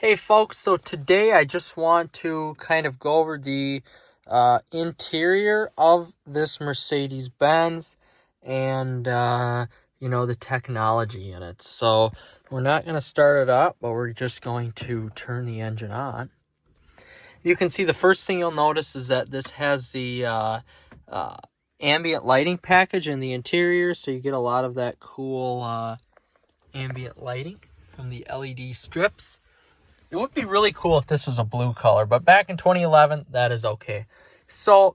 Hey folks, so today I just want to kind of go over the interior of this Mercedes-Benz and, the technology in it. So we're not going to start it up, but we're just going to turn the engine on. You can see the first thing you'll notice is that this has the ambient lighting package in the interior, so you get a lot of that cool ambient lighting from the LED strips. It would be really cool if this was a blue color, but back in 2011, that is okay. So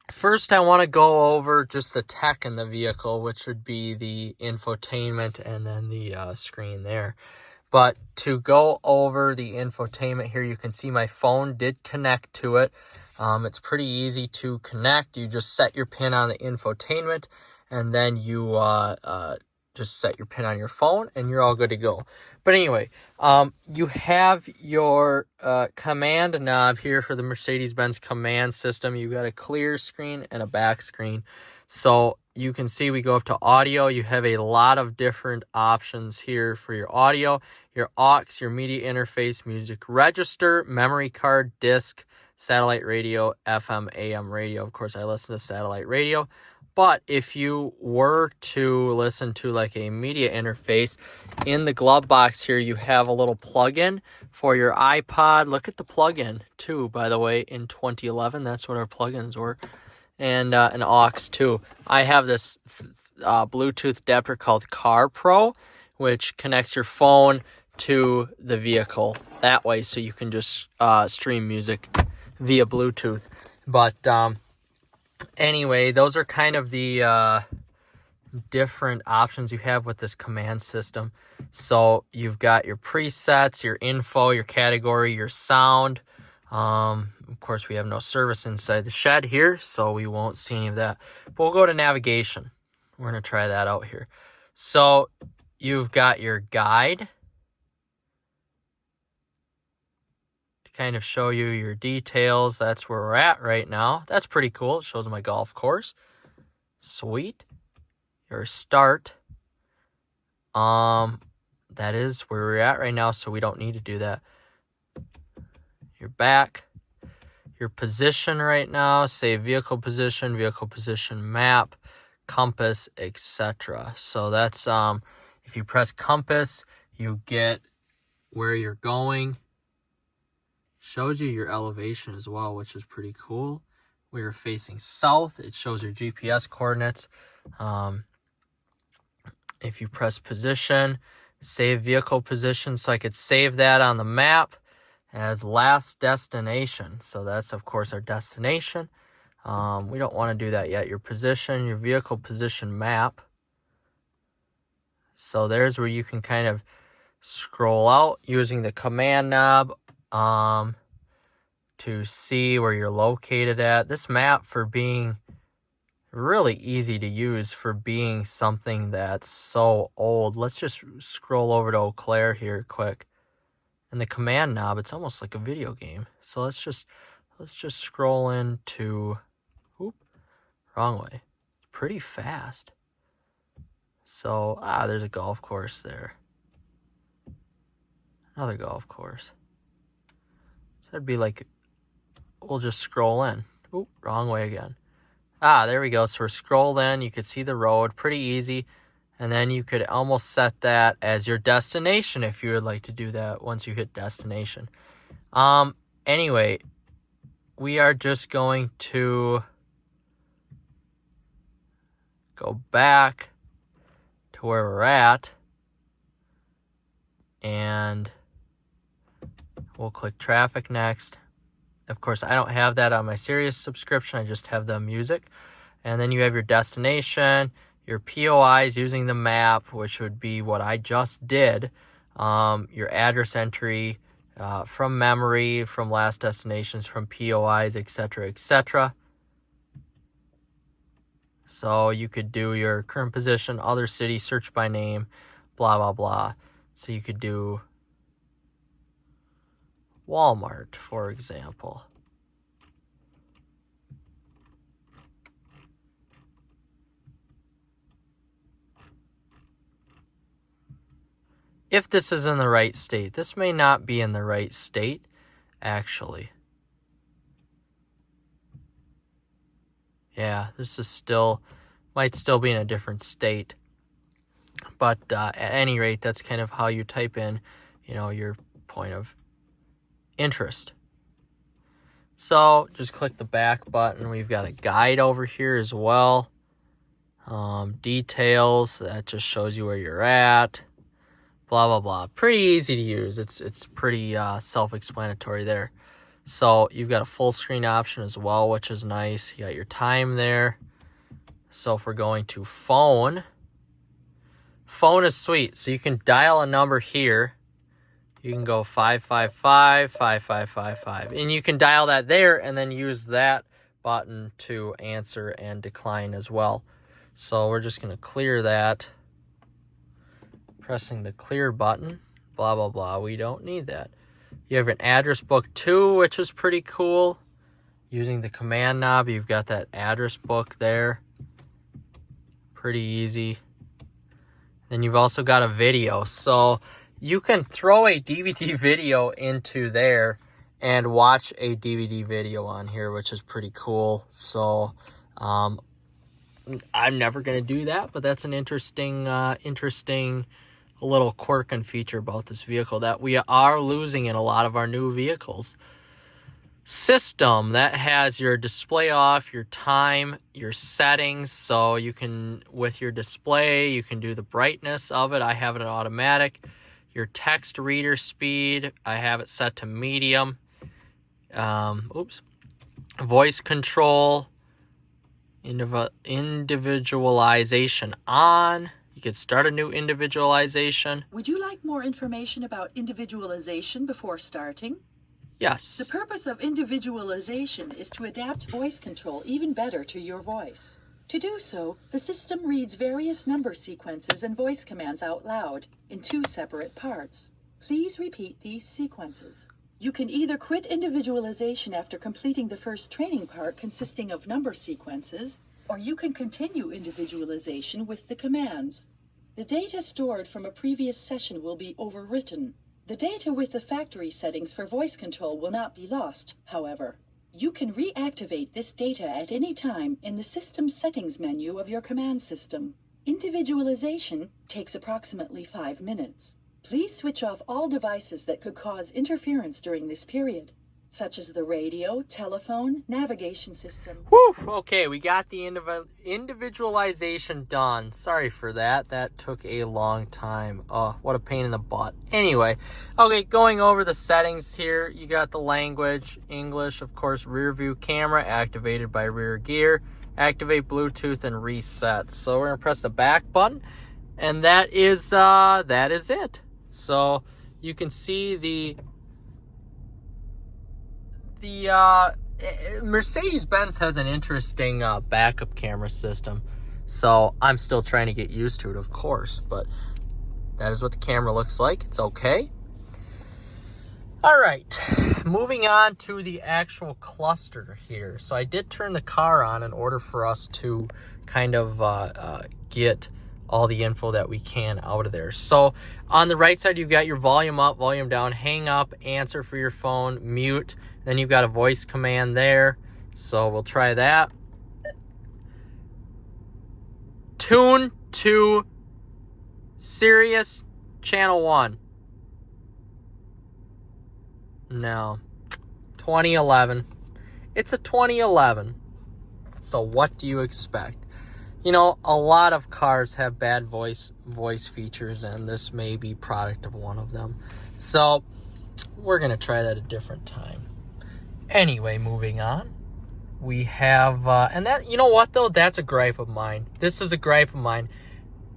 first I want to go over just the tech in the vehicle, which would be the infotainment and then the screen there. But to go over the infotainment here, you can see my phone did connect to it. It's pretty easy to connect. You just set your pin on the infotainment, and then you just set your pin on your phone, and you're all good to go. But anyway, you have your command knob here for the Mercedes-Benz command system. You've got a clear screen and a back screen. So you can see we go up to audio. You have a lot of different options here for your audio, your aux, your media interface, music register, memory card, disc, satellite radio, FM, AM radio. Of course, I listen to satellite radio. But if you were to listen to like a media interface, in the glove box here, you have a little plug-in for your iPod. Look at the plug-in too, by the way, in 2011. That's what our plugins were. And an aux too. I have this Bluetooth adapter called Car Pro, which connects your phone to the vehicle that way, so you can just stream music via Bluetooth. But anyway, those are kind of the different options you have with this command system. So you've got your presets, your info, your category, your sound. Of course, we have no service inside the shed here, so we won't see any of that. But we'll go to navigation. We're going to try that out here. So you've got your guide to kind of show you your details. That's where we're at right now. That's pretty cool. It shows my golf course. Sweet. Your start. That is where we're at right now, so we don't need to do that. Your back. Your position right now, say vehicle position map, compass, etc. So that's if you press compass, you get where you're going. Shows you your elevation as well, which is pretty cool. We are facing south. It shows your GPS coordinates. If you press position, save vehicle position, so I could save that on the map as last destination. So that's, of course, our destination. We don't want to do that yet. Your position, your vehicle position map. So there's where you can kind of scroll out using the command knob to see where you're located at. This map, for being really easy to use, for being something that's so old. Let's just scroll over to Eau Claire here quick. And the command knob, it's almost like a video game. So let's just scroll into, wrong way. Pretty fast. So, there's a golf course there. Another golf course. So that'd be like, we'll just scroll in. Wrong way again. There we go. So we're scrolled in. You could see the road. Pretty easy. And then you could almost set that as your destination if you would like to do that once you hit destination. Anyway, we are just going to go back to where we're at. And we'll click traffic next. Of course, I don't have that on my Sirius subscription. I just have the music. And then you have your destination, your POIs using the map, which would be what I just did. Your address entry from memory, from last destinations, from POIs, etc., etc. So you could do your current position, other city, search by name, blah, blah, blah. So you could do Walmart, for example. if this is in the right state. This may not be in the right state, actually. Yeah, this is still, might still be in a different state. But at any rate, that's kind of how you type in, your point of interest. So just click the back button. We've got a guide over here as well. Details, that just shows you where you're at. Blah, blah, blah. Pretty easy to use. It's pretty self-explanatory there. So you've got a full screen option as well, which is nice. You got your time there. So if we're going to phone is sweet. So you can dial a number here. You can go 555-5555. And you can dial that there and then use that button to answer and decline as well. So we're just going to clear that. Pressing the clear button. Blah, blah, blah. We don't need that. You have an address book too, which is pretty cool. Using the command knob, you've got that address book there. Pretty easy. Then you've also got a video. So you can throw a DVD video into there and watch a DVD video on here, which is pretty cool. So I'm never going to do that, but that's an interesting little quirk and feature about this vehicle that we are losing in a lot of our new vehicles. System, that has your display off, your time, your settings. So you can, with your display, you can do the brightness of it. I have it at automatic. Your text reader speed, I have it set to medium. Voice control, individualization on. You could start a new individualization. Would you like more information about individualization before starting? Yes. The purpose of individualization is to adapt voice control even better to your voice. To do so, the system reads various number sequences and voice commands out loud in 2 separate parts. Please repeat these sequences. You can either quit individualization after completing the first training part consisting of number sequences, or you can continue individualization with the commands. The data stored from a previous session will be overwritten. The data with the factory settings for voice control will not be lost, however. You can reactivate this data at any time in the System Settings menu of your command system. Individualization takes approximately 5 minutes. Please switch off all devices that could cause interference during this period, such as the radio, telephone, navigation system. Whew, okay, we got the individualization done. Sorry for that. That took a long time. Oh, what a pain in the butt. Anyway, okay, going over the settings here, you got the language, English, of course, rear view camera activated by rear gear, activate Bluetooth, and reset. So we're going to press the back button, and that is it. So you can see the Mercedes-Benz has an interesting backup camera system. So I'm still trying to get used to it, of course, but that is what the camera looks like. It's okay. All right, moving on to the actual cluster here. So I did turn the car on in order for us to kind of get all the info that we can out of there. So on the right side, you've got your volume up, volume down, hang up, answer for your phone, mute. Then you've got a voice command there. So we'll try that. Tune to Sirius Channel 1. No. 2011. It's a 2011. So what do you expect? You know, a lot of cars have bad voice features, and this may be product of one of them. So we're going to try that a different time. Anyway, moving on. We have, and that, you know what though? That's a gripe of mine. This is a gripe of mine.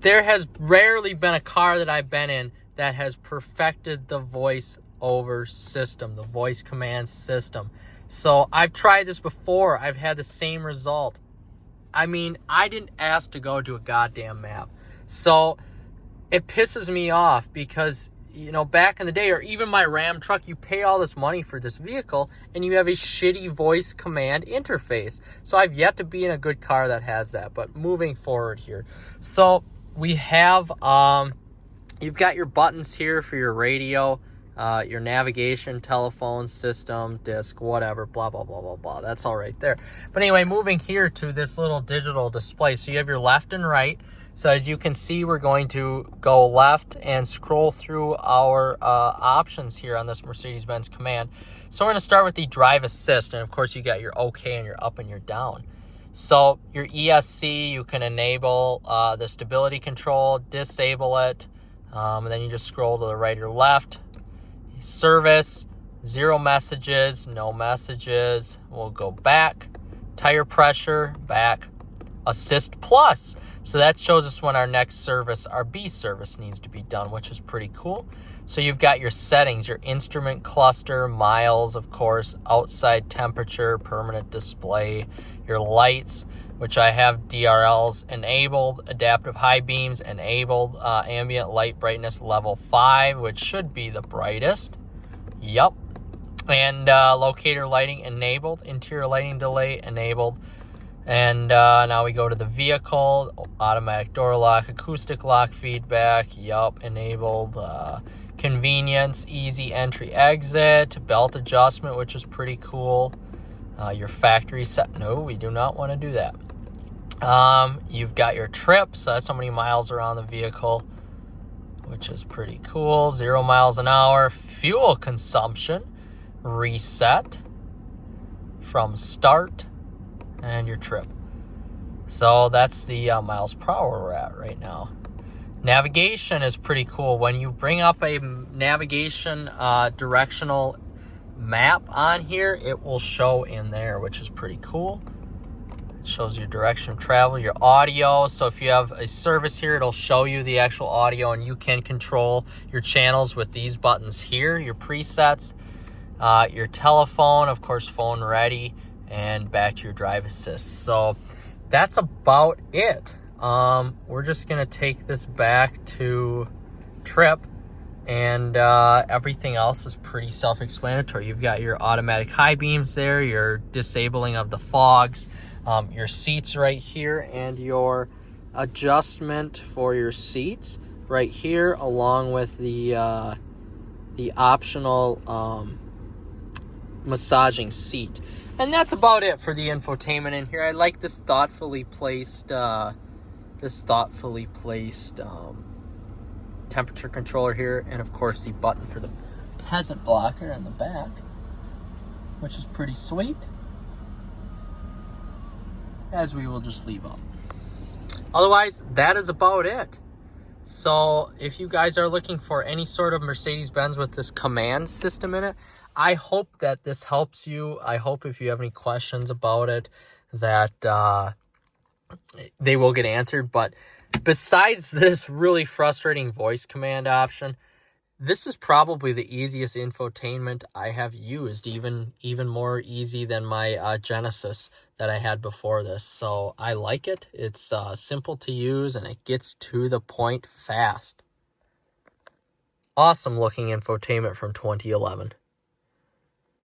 There has rarely been a car that I've been in that has perfected the voice over system, the voice command system. So I've tried this before. I've had the same result. I mean, I didn't ask to go to a goddamn map. So it pisses me off because, you know, back in the day, or even my Ram truck, you pay all this money for this vehicle and you have a shitty voice command interface. So I've yet to be in a good car that has that. But moving forward here. So we have You've got your buttons here for your radio, your navigation, telephone, system, disc, whatever, blah, blah, blah, blah, blah. That's all right there. But anyway, moving here to this little digital display. So you have your left and right. So as you can see, we're going to go left and scroll through our options here on this Mercedes-Benz Command. So we're going to start with the drive assist. And of course, you got your OK and your up and your down. So your ESC, you can enable the stability control, disable it. And then you just scroll to the right or left. Service, 0 messages, no messages. We'll go back. Tire pressure, back. Assist plus. So that shows us when our next service, our B service, needs to be done, which is pretty cool. So you've got your settings, your instrument cluster, miles, of course, outside temperature, permanent display, your lights, which I have DRLs enabled, adaptive high beams enabled, ambient light brightness level 5, which should be the brightest. Yep. And locator lighting enabled, interior lighting delay enabled. And now we go to the vehicle, automatic door lock, acoustic lock feedback, yup, enabled. Convenience, easy entry exit, belt adjustment, which is pretty cool. Your factory set, no, we do not want to do that. You've got your trip, so that's how many miles are on the vehicle, which is pretty cool. 0 miles an hour. Fuel consumption, reset from start, and your trip. So that's the miles per hour we're at right now. Navigation is pretty cool. When you bring up a navigation directional map on here, it will show in there, which is pretty cool. It shows your direction of travel, your audio. So if you have a service here, it'll show you the actual audio, and you can control your channels with these buttons here, your presets, your telephone, of course, phone ready, and back to your drive assist. So that's about it. We're just going to take this back to trip, and everything else is pretty self-explanatory. You've got your automatic high beams there, your disabling of the fogs, your seats right here, and your adjustment for your seats right here, along with the optional massaging seat. And that's about it for the infotainment in here. I like this thoughtfully placed temperature controller here, and of course the button for the peasant blocker in the back, which is pretty sweet, as we will just leave up. Otherwise, that is about it. So if you guys are looking for any sort of Mercedes-Benz with this command system in it, I hope that this helps you. I hope if you have any questions about it that they will get answered. But besides this really frustrating voice command option, this is probably the easiest infotainment I have used, even more easy than my Genesis that I had before this. So I like it. It's simple to use, and it gets to the point fast. Awesome looking infotainment from 2011.